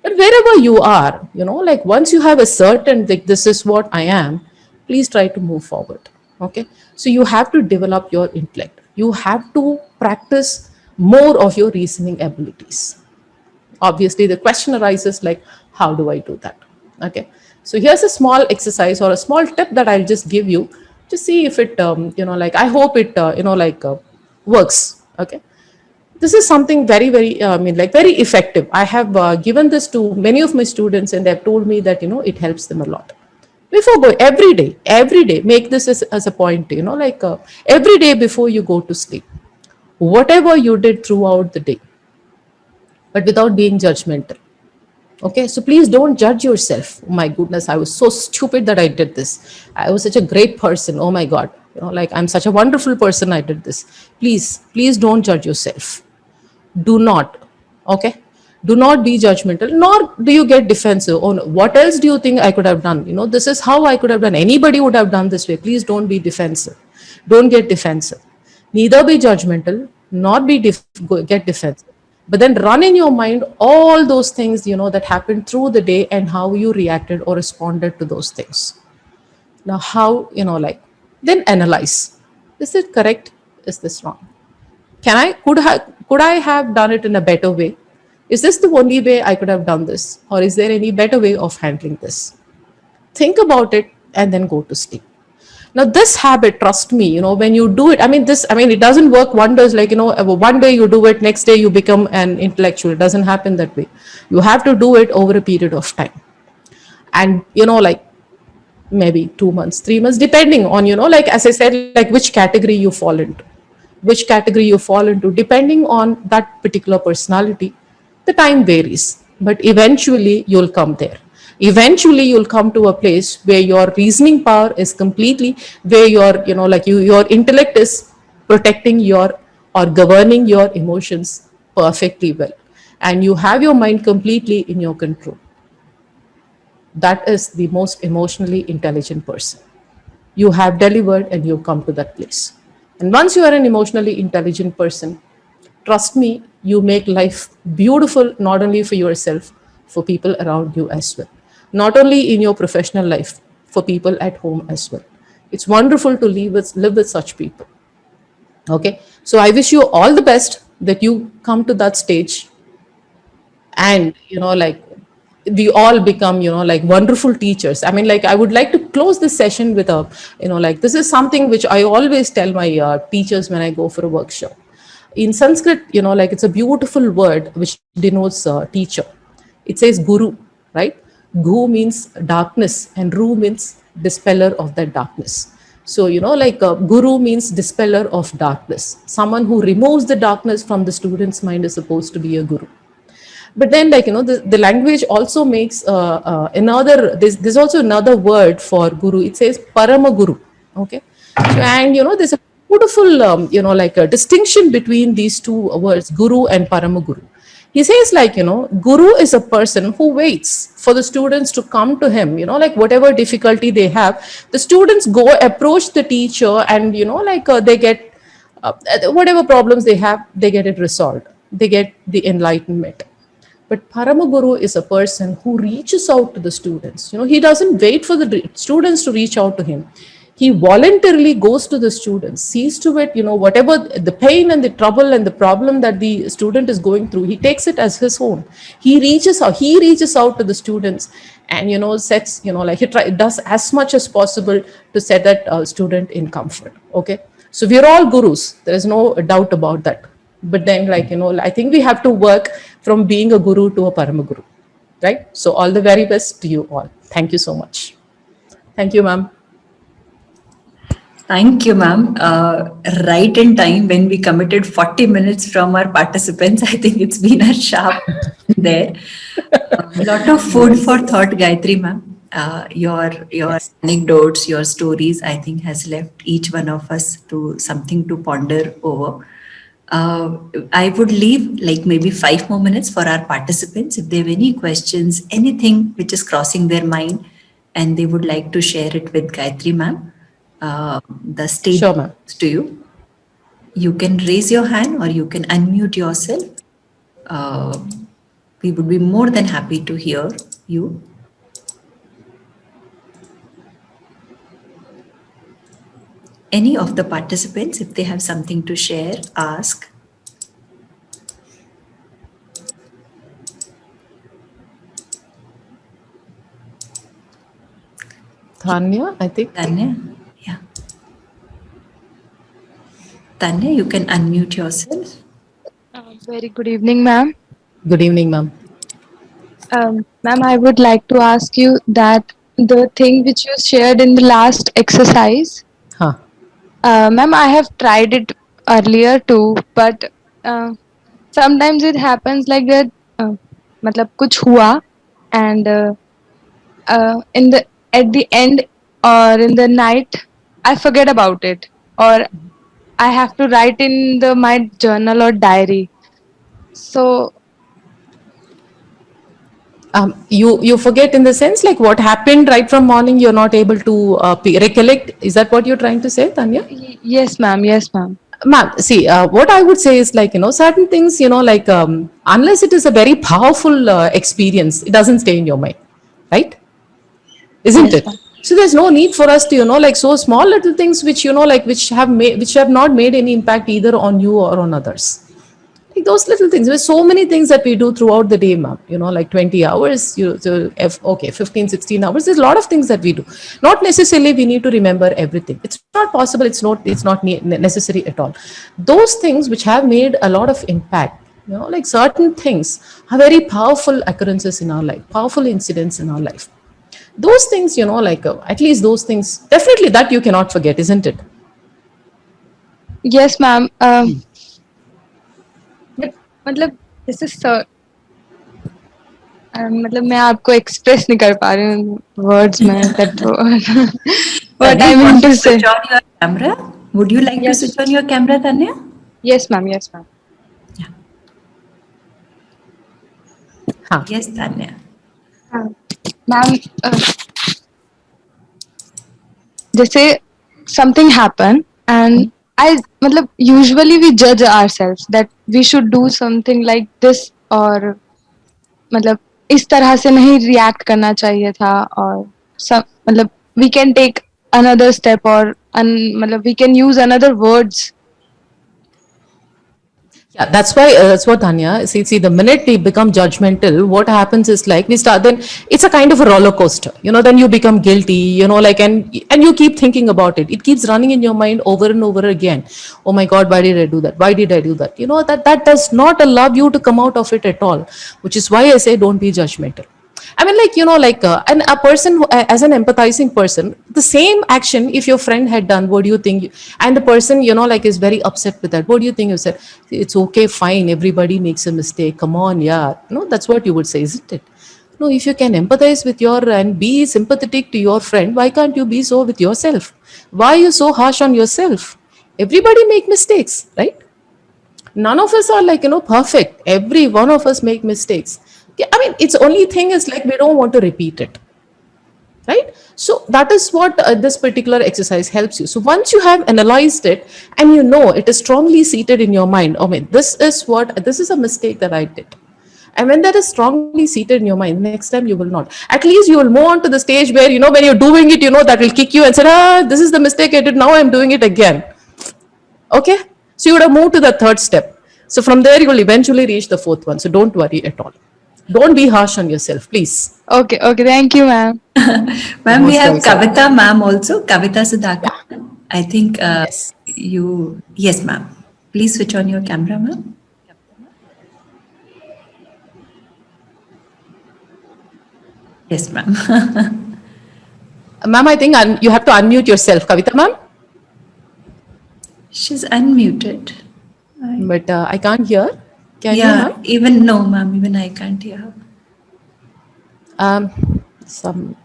But wherever you are, like once you have a certain, like, this is what I am, please try to move forward. Okay. So you have to develop your intellect. You have to practice more of your reasoning abilities. Obviously, the question arises like, how do I do that? Okay. So here's a small exercise or a small tip that I'll just give you to see if it, like, I hope it, works. Okay. This is something very, very, very effective. I have given this to many of my students and they've told me that, it helps them a lot. Before going, every day, make this as a point, every day before you go to sleep, whatever you did throughout the day, but without being judgmental. Okay, so please don't judge yourself. Oh my goodness, I was so stupid that I did this. I was such a great person. Oh my God, like I'm such a wonderful person. I did this. Please don't judge yourself. Do not. Okay, do not be judgmental. Nor do you get defensive. Oh, no, what else do you think I could have done? This is how I could have done. Anybody would have done this way. Please don't be defensive. Don't get defensive. Neither be judgmental, nor get defensive. But then run in your mind all those things, that happened through the day and how you reacted or responded to those things. Now, how, then analyze. Is it correct? Is this wrong? Could I have done it in a better way? Is this the only way I could have done this? Or is there any better way of handling this? Think about it and then go to sleep. Now, this habit, trust me, when you do it, it doesn't work wonders like, one day you do it, next day you become an intellectual. It doesn't happen that way. You have to do it over a period of time. And, like maybe 2 months, 3 months, depending on, like, as I said, like which category you fall into. Depending on that particular personality, the time varies, but eventually you'll come there. Eventually you'll come to a place where your reasoning power is completely, where your intellect is protecting or governing your emotions perfectly well. And you have your mind completely in your control. That is the most emotionally intelligent person. You have delivered and you come to that place. And once you are an emotionally intelligent person, trust me, you make life beautiful, not only for yourself, for people around you as well. Not only in your professional life, for people at home as well. It's wonderful to live with such people. Okay, so I wish you all the best that you come to that stage and, we all become, wonderful teachers. I would like to close this session with this is something which I always tell my teachers when I go for a workshop. In Sanskrit, it's a beautiful word which denotes teacher. It says guru, right? Gu means darkness and Ru means dispeller of that darkness. So, guru means dispeller of darkness. Someone who removes the darkness from the student's mind is supposed to be a guru. But then, the language also makes there's also another word for guru. It says parama guru. Okay. So, and, there's a beautiful, a distinction between these two words, guru and parama guru. He says like, guru is a person who waits for the students to come to him, like whatever difficulty they have, the students go approach the teacher, and they get whatever problems they have, they get it resolved, they get the enlightenment. But Paramaguru is a person who reaches out to the students. He doesn't wait for the students to reach out to him. He voluntarily goes to the students, sees to it, whatever the pain and the trouble and the problem that the student is going through, he takes it as his own. He reaches out to the students, and, sets, does as much as possible to set that student in comfort. Okay. So we're all gurus. There is no doubt about that. But then, I think we have to work from being a guru to a paramaguru, right? So all the very best to you all. Thank you so much. Thank you, ma'am. Thank you, ma'am. Right in time when we committed 40 minutes from our participants. I think it's been a sharp there. A lot of food for thought, Gayatri, ma'am. Your anecdotes, your stories, I think has left each one of us to something to ponder over. I would leave like maybe 5 more minutes for our participants. If they have any questions, anything which is crossing their mind and they would like to share it with Gayatri, ma'am, the stage Sure, ma'am. is to you. You can raise your hand or you can unmute yourself. We would be more than happy to hear you. Any of the participants, if they have something to share, ask. Tanya, I think. Tanya, yeah. Tanya, you can unmute yourself. Very good evening, ma'am. Good evening, ma'am. Ma'am, I would like to ask you that the thing which you shared in the last exercise, Huh. ma'am, I have tried it earlier too, but sometimes it happens like that. मतलब कुछ हुआ and in the at the end or in the night, I forget about it, or I have to write in the my journal or diary. So You forget in the sense like what happened right from morning, you're not able to recollect. Is that what you're trying to say, Tanya? yes, ma'am. Yes, ma'am. Ma'am, see, what I would say is like, certain things, like unless it is a very powerful experience, it doesn't stay in your mind, right? Isn't Yes, it? ma'am. So there's no need for us to, like so small little things which, which have not made any impact either on you or on others. Like those little things. There's so many things that we do throughout the day, ma'am. Like 20 hours, 15, 16 hours. There's a lot of things that we do. Not necessarily we need to remember everything. It's not possible. It's not necessary at all. Those things which have made a lot of impact, like certain things are very powerful occurrences in our life, powerful incidents in our life. Those things, at least those things, definitely that you cannot forget, isn't it? Yes, ma'am. But मतलब जैसे sir मतलब मैं आपको express नहीं कर पा रही हूँ वर्ड्स में that what I mean to say. Switch on your camera. Would you like to Yes. switch on your camera, Tanya? Yes, ma'am. Yes, ma'am. Huh. Yes, Tanya. Ma'am, जैसे something happen and I मतलब usually we judge ourselves that we should do something like this और मतलब इस तरह से नहीं react करना चाहिए था और मतलब we can take another step or मतलब we can use another words. Yeah, that's why that's what Tanya. See, the minute we become judgmental, what happens is like we start. Then it's a kind of a roller coaster. Then you become guilty. And you keep thinking about it. It keeps running in your mind over and over again. Oh my God, why did I do that? Why did I do that? That does not allow you to come out of it at all. Which is why I say don't be judgmental. I mean, and a person as an empathizing person, the same action, if your friend had done, what do you think? And the person, is very upset with that. What do you think? You said, it's okay, fine. Everybody makes a mistake. Come on, yeah. No, that's what you would say, isn't it? No, if you can empathize with and be sympathetic to your friend, why can't you be so with yourself? Why are you so harsh on yourself? Everybody make mistakes, right? none of us are like, perfect. Every one of us make mistakes. Yeah, I mean, it's only thing is like we don't want to repeat it. Right? So that is what this particular exercise helps you. So once you have analyzed it and you know it is strongly seated in your mind, I mean, this is a mistake that I did. And when that is strongly seated in your mind, next time you will not. At least you will move on to the stage where, when you're doing it, that will kick you and say, this is the mistake I did. Now I'm doing it again. Okay? So you would have moved to the third step. So from there, you will eventually reach the fourth one. So don't worry at all. Don't be harsh on yourself, please. Okay, thank you, ma'am. Ma'am, we Most have welcome. Kavita ma'am also, Kavita Sudhakar. I think Yes. yes, ma'am. Please switch on your camera, ma'am. Yes, ma'am. Ma'am, I think you have to unmute yourself, Kavita ma'am. She's unmuted. But I can't hear. Can you, Yeah, ma'am? even I can't hear her. Some.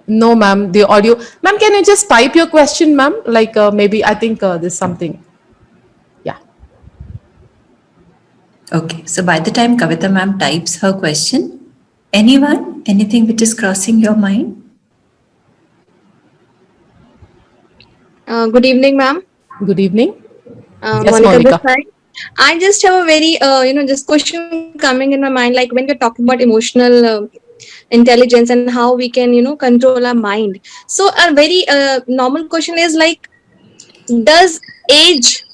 No, ma'am. The audio. Ma'am, can you just type your question, ma'am? Like maybe I think there's something. Yeah. Okay, so by the time Kavita ma'am types her question, anything which is crossing your mind? Good evening, ma'am. Good evening. Yes, Monica Monica. this side. I just have a very, just question coming in my mind, like when we're talking about emotional intelligence and how we can, control our mind. So a very normal question is like, does age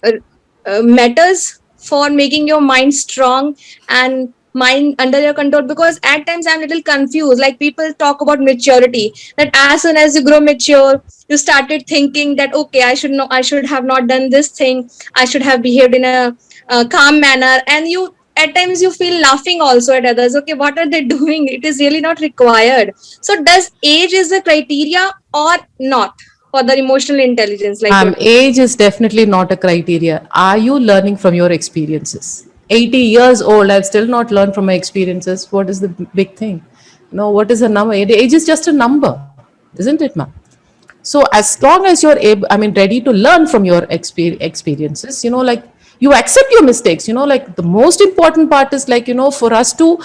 matters for making your mind strong and mind under your control? Because at times I'm a little confused. Like people talk about maturity, that as soon as you grow mature, you started thinking that okay, I should have not done this thing, I should have behaved in a calm manner, and you at times you feel laughing also at others. Okay, what are they doing? It is really not required. So does age is the criteria or not for the emotional intelligence? Like Age is definitely not a criteria. Are you learning from your experiences? 80 years old, I've still not learned from my experiences. What is the big thing? What is a number? Age is just a number, isn't it, ma'am? So as long as you're ready to learn from your experiences, like you accept your mistakes, like the most important part is like, for us to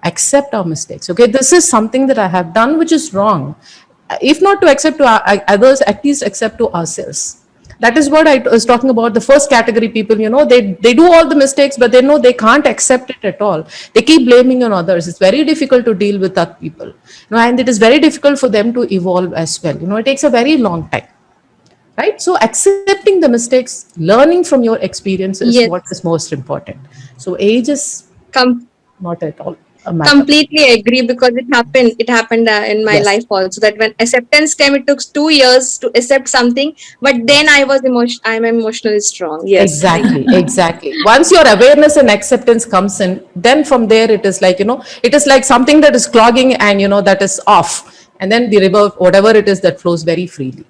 accept our mistakes. Okay, this is something that I have done which is wrong. If not to accept to others, at least accept to ourselves. That is what I was talking about. The first category people, they do all the mistakes, but they know they can't accept it at all. They keep blaming on others. It's very difficult to deal with that people, and it is very difficult for them to evolve as well. It takes a very long time, right? So accepting the mistakes, learning from your experience is Yes. what is most important. So age is not at all a matter. completely agree, because it happened in my Yes. life also, that when acceptance came, it took 2 years to accept something, but then I'm emotionally strong. Yes. Exactly. Once your awareness and acceptance comes in, then from there it is like, it is like something that is clogging and, that is off. And then the river, whatever it is, that flows very freely.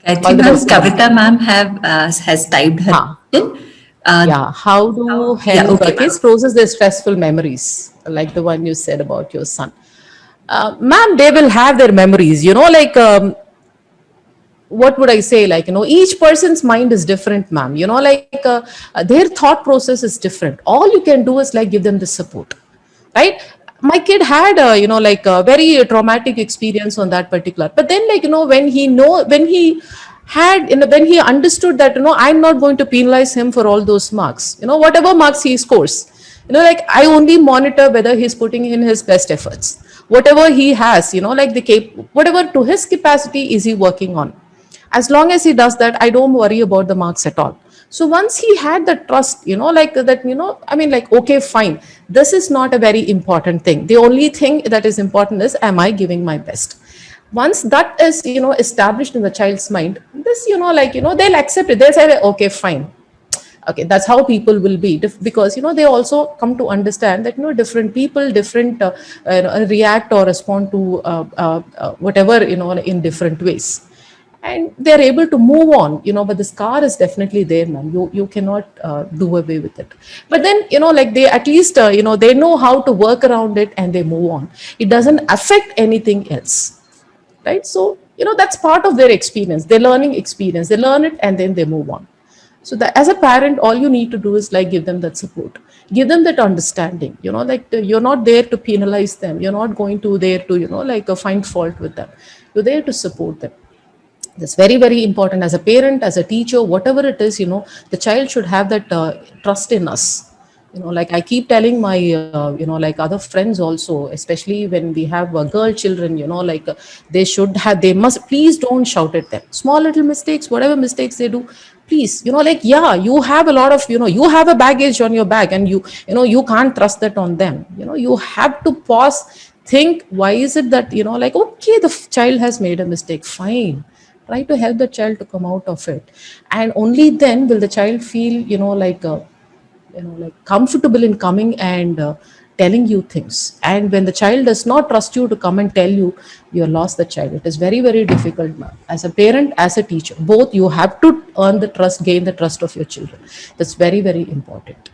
Gayatri All the ma'am, best, ma'am. Kavita ma'am has typed her question. Yeah, how do help okay, kids process their stressful memories, like the one you said about your son? Ma'am, they will have their memories, like what would I say? Like, each person's mind is different, ma'am. Their thought process is different. All you can do is like give them the support, right? My kid had a very traumatic experience on that particular, but then when he had when he understood that I'm not going to penalize him for all those marks, whatever marks he scores, I only monitor whether he's putting in his best efforts, whatever he has, whatever to his capacity is he working on. As long as he does that, I don't worry about the marks at all. So once he had the trust, okay, fine, this is not a very important thing. The only thing that is important is, am I giving my best? Once that is, established in the child's mind, this, they'll accept it. They'll say, okay, fine. Okay, that's how people will be, because they also come to understand that different people react or respond to whatever in different ways, and they're able to move on, but the scar is definitely there, man. You cannot do away with it. But then, they at least, they know how to work around it and they move on. It doesn't affect anything else, right? So that's part of their experience, their learning experience. They learn it and then they move on. So that as a parent, all you need to do is like give them that support, give them that understanding. You're not there to penalize them. You're not going to there to find fault with them. You're there to support them. That's very, very important. As a parent, as a teacher, whatever it is, the child should have that trust in us. Like I keep telling my like other friends also, especially when we have girl children, they must, please don't shout at them. Small little mistakes, whatever mistakes they do, please, you have a lot of, you have a baggage on your back, and you can't trust that on them. You have to pause, think, why is it that, okay, the child has made a mistake, fine, try to help the child to come out of it. And only then will the child feel, comfortable in coming and telling you things. And when the child does not trust you to come and tell you, you lost the child. It is very, very difficult as a parent, as a teacher. Both you have to earn the trust, gain the trust of your children. That's very, very important.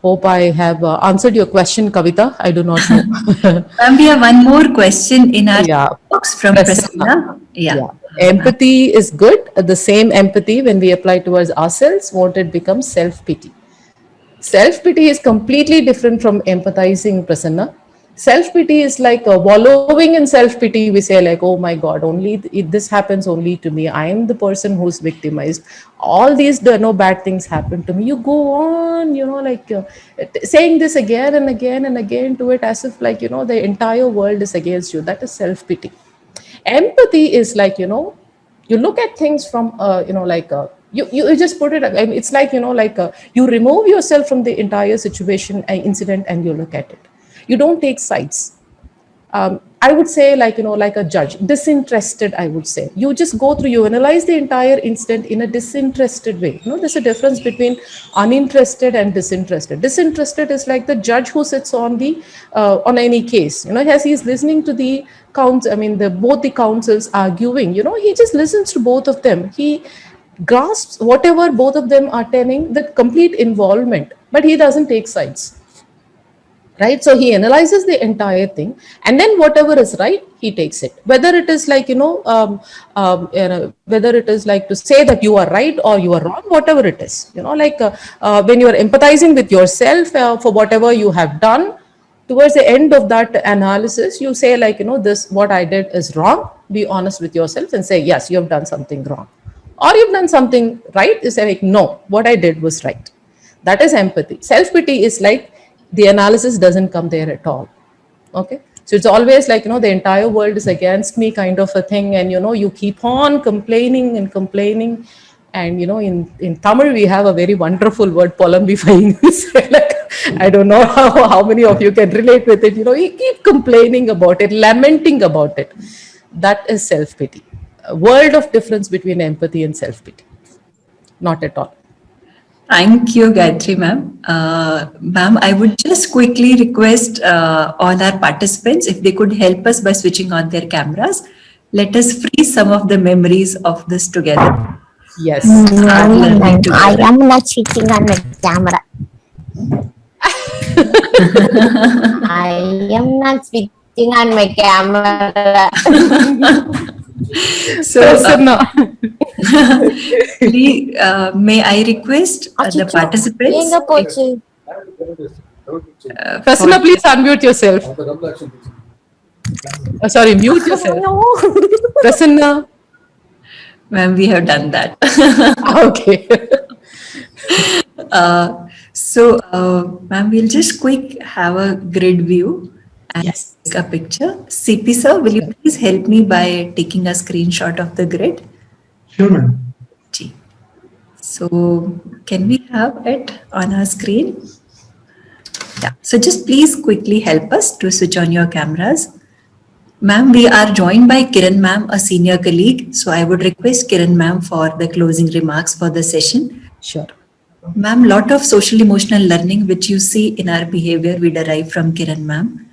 Hope I have answered your question, Kavita. I do not know. We have one more question in our box from Prasanna. Prasanna. Yeah. Empathy is good. The same empathy, when we apply towards ourselves, won't it become self-pity? Self-pity is completely different from empathizing, Prasanna. Self-pity is like wallowing in self-pity. We say like, oh my God, this happens only to me. I am the person who's victimized. All these bad things happen to me. You go on, saying this again and again and again to it, as if the entire world is against you. That is self-pity. Empathy is like, you look at things from, you just put it, I mean, it's like, you remove yourself from the entire situation, incident, and you look at it. You don't take sides. I would say like a judge, disinterested, I would say. You just go through, you analyze the entire incident in a disinterested way. There's a difference between uninterested and disinterested. Disinterested is like the judge who sits on any case, as he's listening to the both the counsels arguing, he just listens to both of them. He grasps whatever both of them are telling, the complete involvement, but he doesn't take sides. Right? So he analyzes the entire thing, and then whatever is right, he takes it. Whether it is like, whether it is like to say that you are right or you are wrong, whatever it is, when you are empathizing with yourself for whatever you have done, towards the end of that analysis, you say like, this, what I did is wrong. Be honest with yourself and say, yes, you have done something wrong. Or you've done something right. You say like, no, what I did was right. That is empathy. Self-pity is like, the analysis doesn't come there at all. Okay. So it's always like, the entire world is against me kind of a thing. And, you keep on complaining and complaining. And, in Tamil, we have a very wonderful word, polambifying. Like, I don't know how many of you can relate with it. You keep complaining about it, lamenting about it. That is self-pity. A world of difference between empathy and self-pity. Not at all. Thank you, Gayatri ma'am. Ma'am, I would just quickly request all our participants, if they could help us by switching on their cameras. Let us freeze some of the memories of this together. Yes. I am not switching on my camera. I am not switching on my camera. So, may I request the participants? Prasanna, please unmute yourself. Sorry, mute yourself. Prasanna. Ma'am, we have done that. Okay. Ma'am, we'll just quick have a grid view and take a picture. CP sir, will you please help me by taking a screenshot of the grid? Sure, ma'am. So can we have it on our screen? Yeah. So just please quickly help us to switch on your cameras. Ma'am, we are joined by Kiran ma'am, a senior colleague. So I would request Kiran ma'am for the closing remarks for the session. Sure. Ma'am, lot of social emotional learning which you see in our behavior we derive from Kiran ma'am.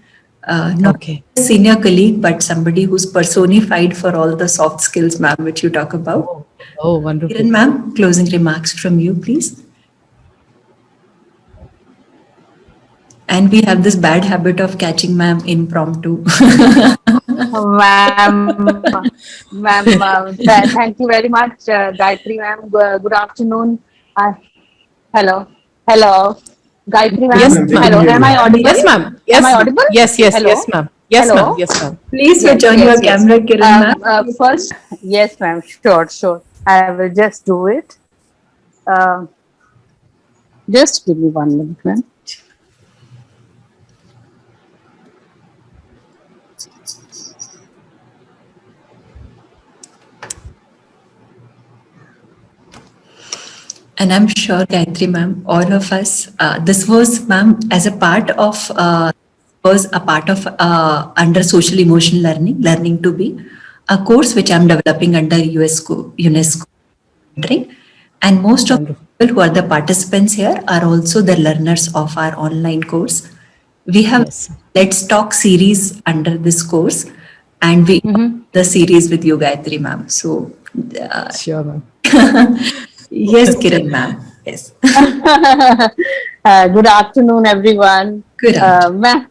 Not a senior colleague, but somebody who's personified for all the soft skills, ma'am, which you talk about. Oh, wonderful. Kiran ma'am, closing remarks from you, please. And we have this bad habit of catching ma'am impromptu. Ma'am, thank you very much, Gayatri ma'am. Good afternoon. Hello, hello, Gayatri ma'am. Yes, Ma'am, we ma'am. can Hello, hear am you. I audible? Yes, ma'am. Am I Yes. audible? Yes, yes, Hello? yes, ma'am. Yes, Hello? ma'am. Yes, ma'am. Please switch on your camera, Kiran ma'am. First, yes, ma'am. Sure, sure. I will just do it. Uh, just give me 1 minute, ma'am. And I'm sure, Gayatri ma'am, all of us, this was, ma'am, as a part of, was a part of under social emotional learning to be a course which I'm developing under UNESCO mentoring. And most of the people who are the participants here are also the learners of our online course. We have Yes. Let's Talk series under this course, and we the series with you, Gayatri ma'am. So, Sure, ma'am. yes, Kiran ma'am. Yes. Good afternoon, everyone. Good afternoon.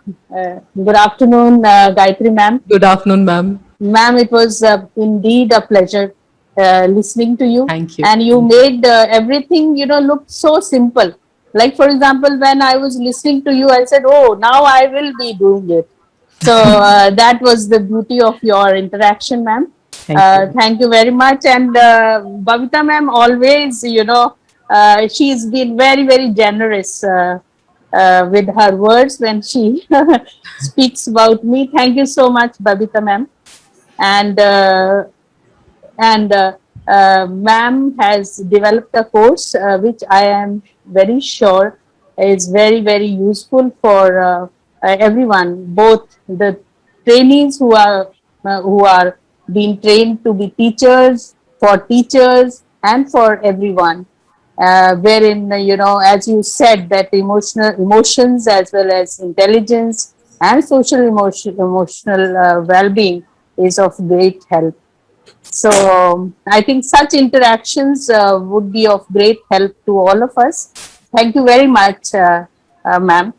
Good afternoon, Gayatri ma'am. Good afternoon, ma'am. Ma'am, it was indeed a pleasure listening to you. Thank you. And you made everything, look so simple. Like, for example, when I was listening to you, I said, oh, now I will be doing it. So that was the beauty of your interaction, ma'am. Thank you. Thank you very much. And Babita ma'am, always, she's been very, very generous with her words when she speaks about me. Thank you so much, Babita ma'am. And ma'am has developed a course which I am very sure is very, very useful for everyone, both the trainees who are being trained to be teachers, for teachers, and for everyone. Wherein, as you said, that emotions as well as intelligence and emotional well-being is of great help. So I think such interactions would be of great help to all of us. Thank you very much, ma'am,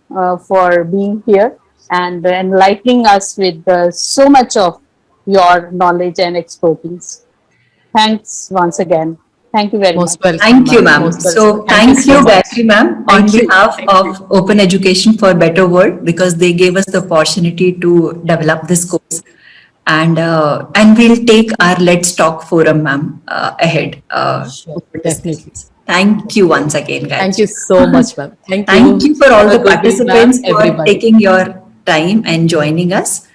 for being here and enlightening us with so much of your knowledge and expertise. Thanks once again. Thank you very Most much. welcome. Thank you, ma'am. Most welcome. So thank you, so much. Gayatri ma'am, on Thank you. behalf Thank of Open Education for Better World, because they gave us the opportunity to develop this course. And we'll take our Let's Talk forum, ma'am, ahead. Sure, definitely. Thank you once again, Gayatri. Thank you so much, ma'am. Thank you. Thank you for all Have a the good day, participants ma'am, for everybody. taking your time and joining us.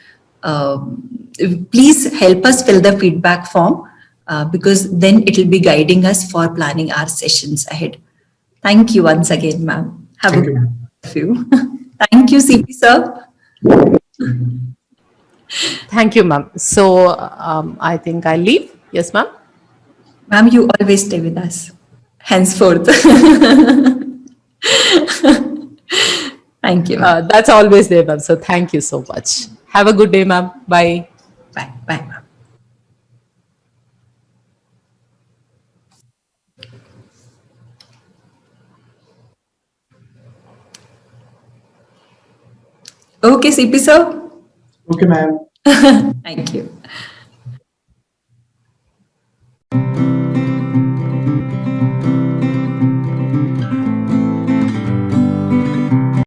Please help us fill the feedback form because then it will be guiding us for planning our sessions ahead. Thank you once again, ma'am. Have Thank a you. good few. Thank you, CP sir. Thank you, ma'am. So I think I'll leave. Yes, ma'am. Ma'am, you always stay with us henceforth. Thank you, ma'am. That's always there, ma'am. So thank you so much. Have a good day, ma'am. Bye. Bye. Bye, ma'am. Okay, CP sir. Okay, ma'am. Thank you.